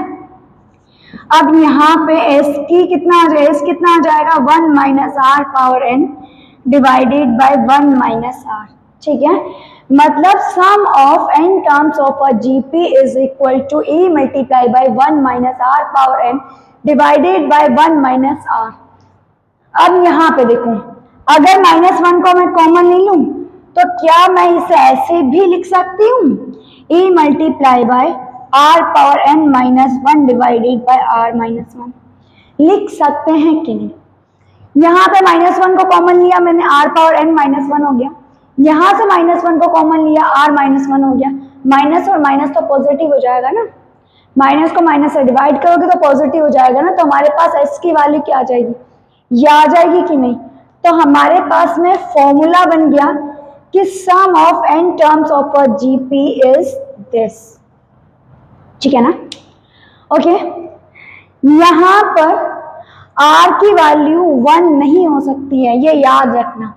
A: अब यहाँ पे s की कितना आ जाएगा, s कितना आ जाएगा 1 minus r power n divided by 1 minus r. ठीक है, मतलब sum of n terms of a GP is equal to e multiply by 1 minus r power n divided by 1 minus r. अब यहाँ पे देखो, अगर -1 को मैं कॉमन ले लूं तो क्या मैं इसे ऐसे भी लिख सकती हूँ, e multiply by r power n minus 1 divided by r minus 1, लिख सकते हैं कि नहीं। यहाँ पे -1 को कॉमन लिया मैंने, आर पावर n माइनस 1 हो गया, यहाँ से -1 को कॉमन लिया, आर माइनस 1 हो गया। माइनस और माइनस तो पॉजिटिव हो जाएगा ना, माइनस को माइनस से डिवाइड करोगे तो पॉजिटिव हो जाएगा ना, तो हमारे पास s की वैल्यू क्या आ जाएगी, ये आ जाएगी कि नहीं। तो हमारे पास में फॉर्मूला बन गया कि sum of n terms of a GP is this. ठीक है ना, ओके। यहाँ पर r की वैल्यू 1 नहीं हो सकती है, ये याद रखना,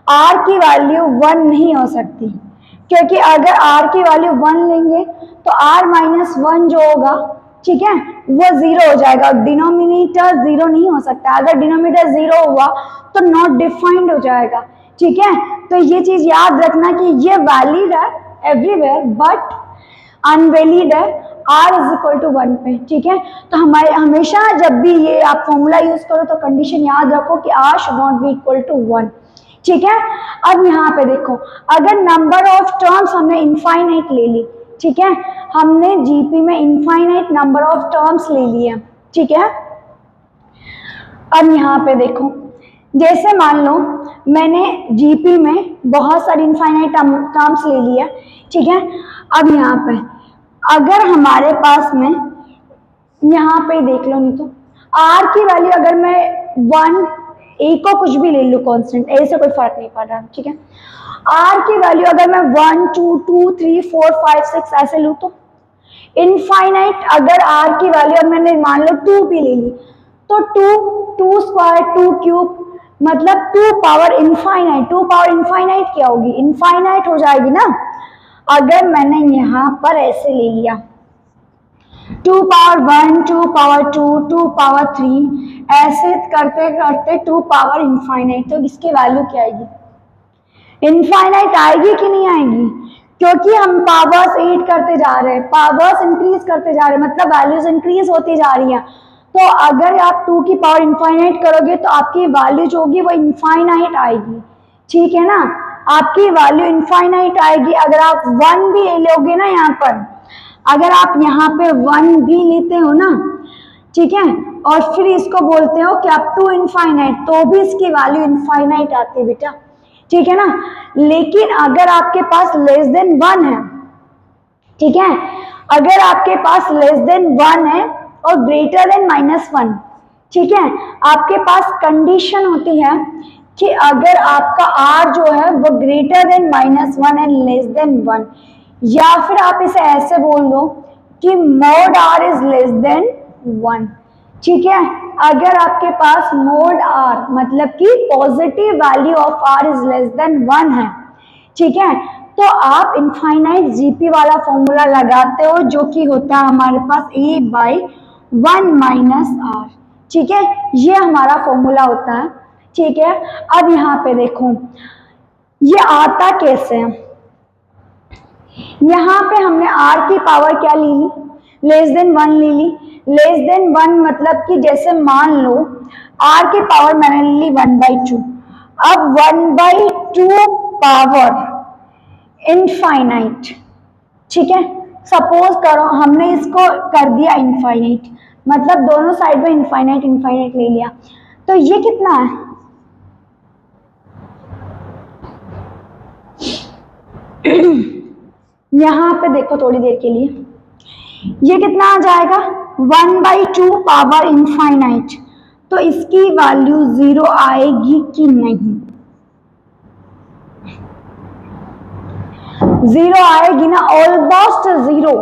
A: r की वैल्यू 1 नहीं हो सकती, क्योंकि अगर r की वैल्यू 1 लेंगे तो r माइनस 1 जो होगा, ठीक है, वो 0 हो जाएगा, डिनोमिनेटर 0 नहीं हो सकता। अगर डिनोमिनेटर 0 हुआ तो नॉट डिफाइंड हो जाएगा। ठीक है, तो ये चीज याद रखना कि ये वैलिड है एवरीवेयर बट अनवैलिड है r इज इक्वल टू 1 पे। ठीक है, तो हमारे हमेशा जब भी ये आप फॉर्मूला यूज करो तो कंडीशन याद रखो कि r should not be equal to 1। ठीक है, अब यहाँ पे देखो, अगर नंबर ऑफ टर्म्स हमने इनफाइनाइट ले ली, ठीक है, हमने जीपी में इनफाइनाइट नंबर ऑफ टर्म्स ले लिया। ठीक है, अब यहाँ पे देखो, जैसे मान लो मैंने जीपी में बहुत सारी इनफाइनाइट टर्म्स ले लिया। ठीक है, अब यहाँ पे अगर हमारे पास में, यहाँ पे देख लो, नहीं तो r की वैल्यू अगर मैं 1 a को कुछ भी ले लूँ कांस्टेंट, a से कोई फर्क नहीं पड़ रहा। ठीक है, r की वैल्यू अगर मैं 1 2 2 3 4 5 6 ऐसे लूँ तो इनफाइनाइट, अगर r की वैल्यू मैंने मान लो 2 भी ले ली तो 2 स्क्वायर 2 क्यूब मतलब 2 पावर इनफाइनाइट, 2 पावर इनफाइनाइट क्या होगी, इनफाइनाइट हो जाएगी ना। अगर मैंने यहाँ पर ऐसे ले लिया 2 पावर 1 2 पावर 2 2 पावर 3 ऐसे करते करते 2 पावर इनफाइनाइट, तो इसकी वैल्यू क्या आएगी, इनफाइनाइट आएगी कि नहीं आएगी, क्योंकि हम पावर्स ऐड करते जा रहे हैं, पावर्स इंक्रीज करते जा रहे हैं, मतलब वैल्यूज इंक्रीज होती जा रही हैं। तो अगर आप 2 की पावर इनफाइनाइट करोगे तो आपकी वैल्यू जो होगी वो इनफाइनाइट आएगी। ठीक है ना, आपकी वैल्यू इनफाइनाइट आएगी। अगर आप 1 भी ले लोगे ना, यहाँ पर अगर आप यहाँ पे 1 भी लेते हो ना, ठीक है, और फिर इसको बोलते हो कि आप टू इनफाइनाइट, तो भी इसकी वैल्यू इनफाइनाइट आती है बेटा। ठीक है ना, लेकिन अगर आपके पास लेस देन 1 है, ठीक है, अगर आपके पास लेस देन 1 है और ग्रेटर देन -1, ठीक है, आपके पास कंडीशन होती है कि अगर आपका r जो है वो greater than -1 and less than 1, या फिर आप इसे ऐसे बोल दो कि mode r is less then 1। ठीक है, अगर आपके पास मोड r मतलब कि positive value of r is less then 1 है, ठीक है, तो आप इनफाइनाइट जीपी वाला फॉर्मूला लगाते हो जो कि होता है हमारे पास a बाई 1 माइनस r। ठीक है, ये हमारा फॉर्मूला होता है। ठीक है, अब यहाँ पे देखो ये आता कैसे है, यहाँ पे हमने r की पावर क्या ले ली, लेस देन 1 ले ली। लेस देन 1 मतलब कि जैसे मान लो r की पावर मैंने ले ली 1/2, अब 1/2 पावर इनफाइनाइट। ठीक है, सपोज करो हमने इसको कर दिया इनफाइनाइट, मतलब दोनों साइड में इनफाइनाइट इनफाइनाइट ले लिया, तो ये कितना है, यहाँ पे देखो थोड़ी देर के लिए, ये कितना आ जाएगा 1/2 पावर इनफाइनाइट, तो इसकी वैल्यू 0 आएगी कि नहीं, 0 आएगी ना, ऑलमोस्ट 0,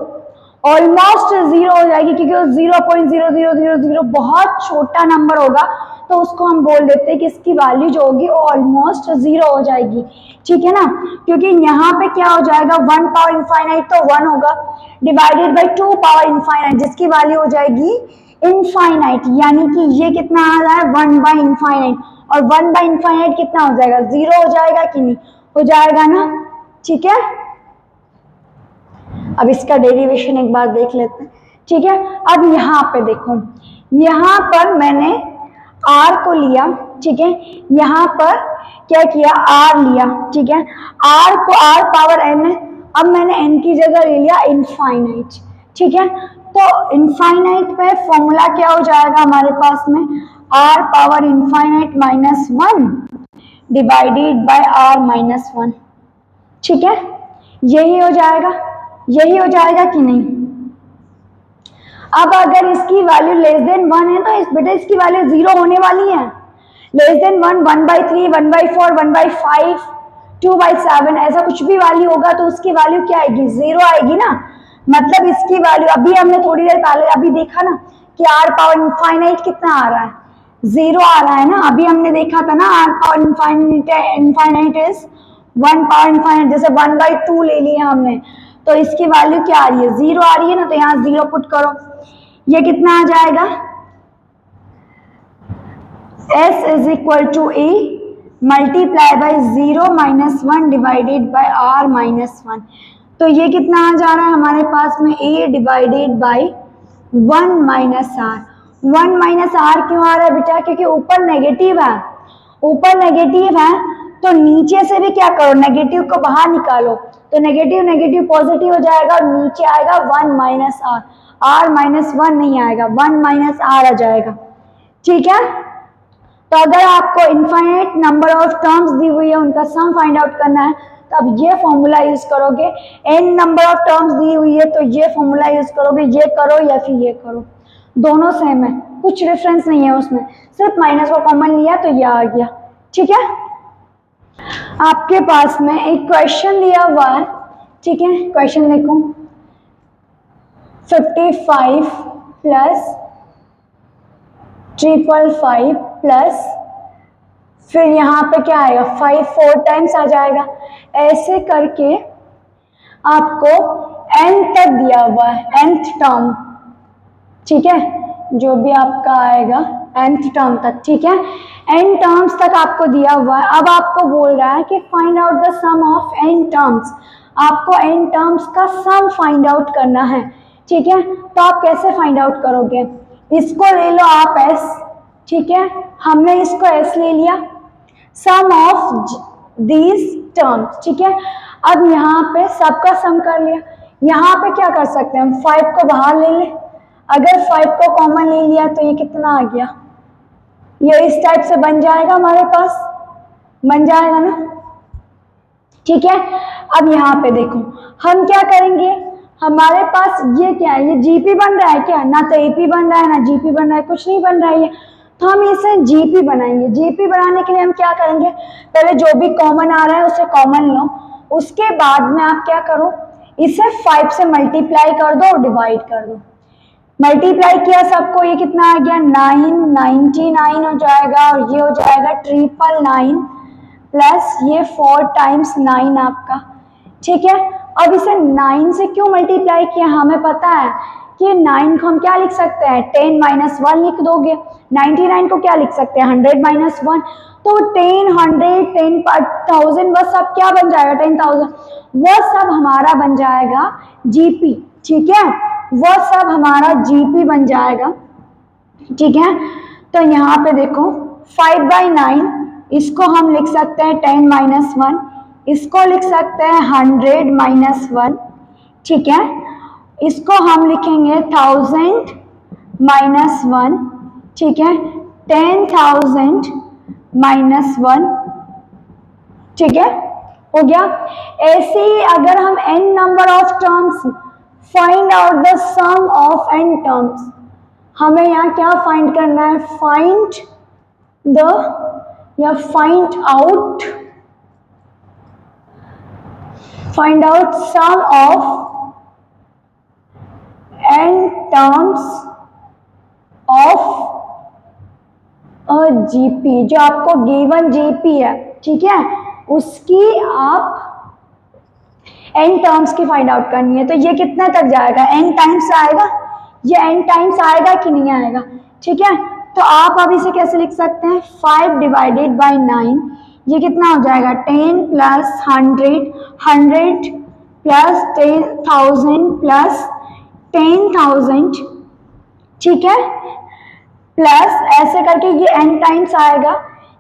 A: ऑलमोस्ट 0 हो जाएगी, क्योंकि वो 0.0000 बहुत छोटा नंबर होगा, तो उसको हम बोल देते हैं कि इसकी वैल्यू जो होगी वो ऑलमोस्ट 0 हो जाएगी। ठीक है ना, क्योंकि यहाँ पे क्या हो जाएगा 1 पावर इनफाइनाइट तो 1 होगा डिवाइडेड बाई 2 पावर इनफाइनाइट, जिसकी वैल्यू हो जाएगी इनफाइनाइट, यानी कि ये कितना आ रहा है 1/इनफाइनाइट, और 1/इनफाइनाइट कितना हो जाएगा, 0 हो जाएगा कि नहीं हो जाएगा ना, ठीक है। अब इसका डेरिवेशन एक बार देख लेते हैं, ठीक है। अब यहाँ पे देखो, यहाँ पर मैंने r को लिया, ठीक है, यहाँ पर क्या किया r लिया, ठीक है, r को r पावर n है, अब मैंने n की जगह ले लिया इनफाइनाइट, ठीक है। तो इनफाइनाइट में फॉर्मूला क्या हो जाएगा हमारे पास में, r power infinite -1 divided by r -1, ठीक है। यही हो जाएगा, यही हो जाएगा कि नहीं। अब अगर इसकी वैल्यू लेस देन 1 है तो इस बेटा इसकी वैल्यू 0 होने वाली है। लेस देन 1, 1/3, 1/4, 1/5, 2/7 ऐसा कुछ भी वैल्यू होगा तो उसकी वैल्यू क्या आएगी, 0 आएगी ना। मतलब इसकी वैल्यू अभी हमने थोड़ी देर पहले अभी देखा ना कि r पावर इनफाइनाइट कितना आ रहा है, 0 आ रहा है ना। अभी हमने देखा था ना r power infinite is 1 power infinite, जैसे 1/2 ले लिया हमने, तो इसकी वैल्यू क्या आ रही है, 0 आ रही है ना, तो यहाँ 0 पुट करो, ये कितना आ जाएगा, s is equal to a multiply by 0 -1 divided by r -1, तो ये कितना आ जा रहा है हमारे पास में a divided by 1 -r। 1 -r क्यों आ रहा है बेटा, क्योंकि ऊपर नेगेटिव है, ऊपर नेगेटिव है तो नीचे से भी क्या करो, नेगेटिव को बाहर निकालो, तो नेगेटिव नेगेटिव पॉजिटिव हो जाएगा और नीचे आएगा 1 -r, r -1 नहीं आएगा, 1 -r आ जाएगा, ठीक है। तो अगर आपको इनफाइनाइट नंबर ऑफ टर्म्स दी हुई है, उनका सम फाइंड आउट करना है, तो अब ये फॉर्मूला यूज करोगे। n नंबर ऑफ टर्म्स दी हुई है तो ये फॉर्मूला यूज करोगे, ये करो या फिर ये करो, दोनों सेम है, कुछ डिफरेंस नहीं है उसमें, सिर्फ माइनस को कॉमन लिया तो ये आ गया, ठीक है। आपके पास में एक क्वेश्चन दिया हुआ है, ठीक है, क्वेश्चन देखो, 55 प्लस 555 प्लस फिर यहाँ पे क्या आएगा 5 4 टाइम्स आ जाएगा, ऐसे करके आपको n तक दिया हुआ है, nth टर्म, ठीक है, जो भी आपका आएगा nth टर्म तक, ठीक है, n टर्म्स तक आपको दिया हुआ है। अब आपको बोल रहा है कि find out the sum of n terms, आपको n टर्म्स का सम फाइंड आउट करना है, ठीक है। तो आप कैसे फाइंड आउट करोगे, इसको ले लो आप s, ठीक है, हमने इसको s ले लिया, सम ऑफ दीज टर्म्स, ठीक है। अब यहाँ पे सबका सम कर लिया, यहाँ पे क्या कर सकते हैं हम, 5 को बाहर ले लें, अगर 5 को कॉमन ले लिया तो ये कितना आ गया, ये इस टाइप से बन जाएगा, हमारे पास बन जाएगा ना, ठीक है। अब यहाँ पे देखो हम क्या करेंगे, हमारे पास ये क्या है, ये जीपी बन रहा है क्या, ना तो एपी बन रहा है ना जीपी बन रहा है, कुछ नहीं बन रहा है ये, तो हम इसे जीपी बनाएंगे। जीपी बनाने के लिए हम क्या करेंगे, पहले जो भी कॉमन आ रहा है उसे कॉमन लो, उसके बाद में आप क्या करो, इसे 5 से मल्टीप्लाई कर दो और डिवाइड कर दो, मल्टीप्लाई किया सबको, ये कितना आ गया 99 हो जाएगा, और ये हो जाएगा 999 प्लस ये 4 टाइम्स 9 आपका, ठीक है। अब इसे 9 से क्यों मल्टीप्लाई किया, हमें पता है कि 9 को हम क्या लिख सकते हैं, 10 - 1 लिख दोगे, 99 को क्या लिख सकते हैं 100 - 1, तो 10 100 10,000 वह सब क्या बन जाएगा 10,000, वह सब हमारा बन जाएगा जीपी, ठीक है, वह सब हमारा जीपी बन जाएगा, ठीक है। तो यहाँ पे देखो 5/9, इसको हम लिख सकते हैं 10 - 1, इसको लिख सकते हैं 100 - 1, ठीक है, इसको हम लिखेंगे 1000 - 1, ठीक है, 10,000 - 1, ठीक है, हो गया। ऐसे ही अगर हम n number of terms find out the sum of n terms, हमें यहाँ क्या फाइंड करना है, फाइंड द या find out sum of n terms of a GP, जो आपको गिवन जीपी है, ठीक है, उसकी आप n टर्म्स की फाइंड आउट करनी है, तो ये कितने तक जाएगा, n टाइम्स आएगा, ये n टाइम्स आएगा कि नहीं आएगा, ठीक है। तो आप अब इसे कैसे लिख सकते हैं, 5 डिवाइडेड बाई 9, ये कितना हो जाएगा 10 प्लस 100, 100 प्लस 10,000 प्लस 10,000, ठीक है, प्लस ऐसे करके ये n टाइम्स आएगा,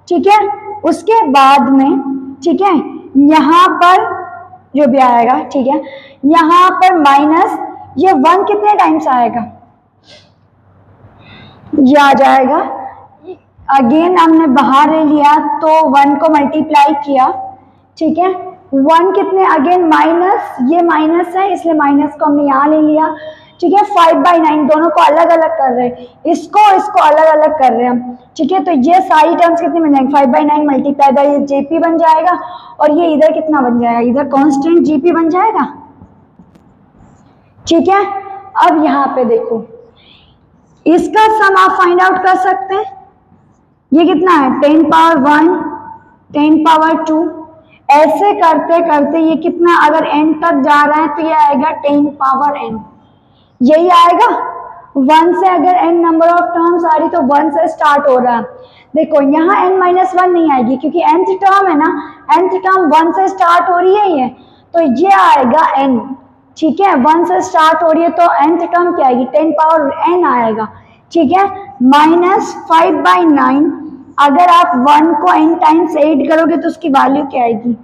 A: ठीक है। उसके बाद में, ठीक है, यहाँ पर जो भी आएगा, ठीक है, यहाँ पर माइनस ये 1 कितने टाइम्स आएगा, ये आ जाएगा, अगेन हमने बाहर ले लिया तो 1 को मल्टीप्लाई किया, ठीक है, 1 कितने, अगेन माइनस, ये माइनस है इसलिए माइनस को हमने यहाँ ले लिया, ठीक है। 5/9 दोनों को अलग अलग कर रहे हैं, इसको अलग अलग कर रहे हैं हम, ठीक है। तो ये सारी टर्म्स कितने बन जाएंगे, 5/9 मल्टीप्लाई बाई जेपी बन जाएगा, और ये इधर कितना बन जाएगा, इधर कांस्टेंट जीपी बन जाएगा, ठीक है। अब यहाँ पे देखो, इसका सम आप फाइंड आउट कर सकते हैं, ये कितना है 10 पावर 1, 10 पावर 2, ऐसे करते करते ये कितना, अगर n तक जा रहा है तो ये आएगा 10 पावर n, यही आएगा। 1 से अगर n नंबर ऑफ टर्म्स आ रही तो 1 से स्टार्ट हो रहा है, देखो यहाँ n माइनस 1 नहीं आएगी क्योंकि nth टर्म है ना, nth टर्म 1 से स्टार्ट हो रही है ये, तो ये आएगा n, ठीक है। 1 से स्टार्ट हो रही है तो nth टर्म क्या आएगी, 10 पावर n आएगा, ठीक है, माइनस 5/9, अगर आप 1 को n टाइम्स ऐड करोगे तो उसकी वैल्यू क्या आएगी,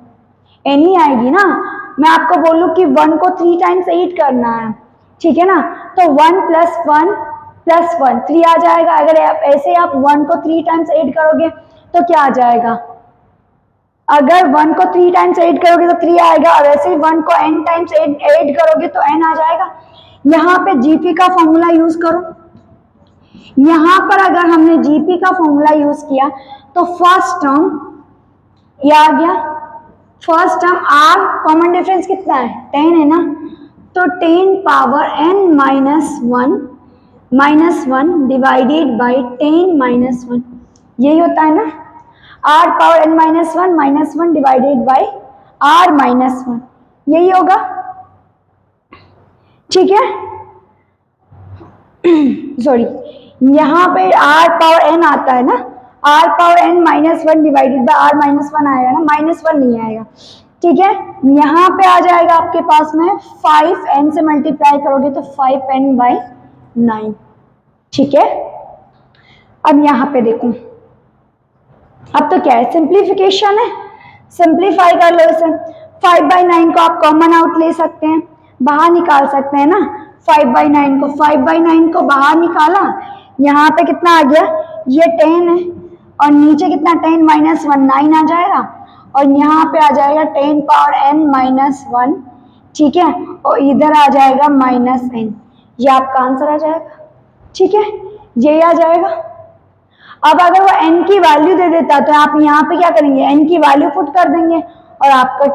A: n ही आएगी ना। मैं आपको बोलूं कि 1 को 3 टाइम्स ऐड करना है, ठीक है ना, तो 1 प्लस 1 प्लस 1 3 आ जाएगा, अगर आप ऐसे आप 1 को 3 टाइम्स ऐड करोगे तो क्या आ जाएगा, अगर 1 को 3 टाइम्स ऐड करोगे तो 3 आएगा, और ऐसे ही 1 को n टाइम्स ऐड करोगे तो n आ जाएगा। यहाँ पे जीपी का फॉर्मूला यूज करो, यहाँ पर अगर हमने जीपी का फॉर्मूला यूज किया तो फर्स्ट टर्म ये आ गया, first term r common difference कितना है 10 है ना, तो 10 power n minus one divided by 10 minus 1, यही होता है ना, r power n minus one divided by r minus 1, यही होगा, ठीक है। सॉरी, यहाँ पे r पावर n आता है ना, r power n minus 1 divided by r minus 1 आएगा ना, माइनस 1 नहीं आएगा, ठीक है। यहाँ पे आ जाएगा आपके पास में 5n से मल्टीप्लाई करोगे तो 5n/9, ठीक है। अब यहाँ पे देखो, अब तो क्या है, सिंप्लीफिकेशन है, सिंप्लीफाई कर लो इसे, 5/9 को आप कॉमन आउट ले सकते हैं, बाहर निकाल सकते हैं ना, 5/9 को बाहर निकाला, यहाँ पे कितना आ गया, ये 10 है, और नीचे कितना 10 माइनस 1 9 आ जाएगा, और यहाँ पे आ जाएगा 10 पावर n माइनस 1, ठीक है, और इधर आ जाएगा माइनस n, ये आपका आंसर आ जाएगा, ठीक है, ये आ जाएगा। अब अगर वो n की वैल्यू दे देता तो आप यहाँ पे क्या करेंगे, n की वैल्यू पुट कर देंगे और आपका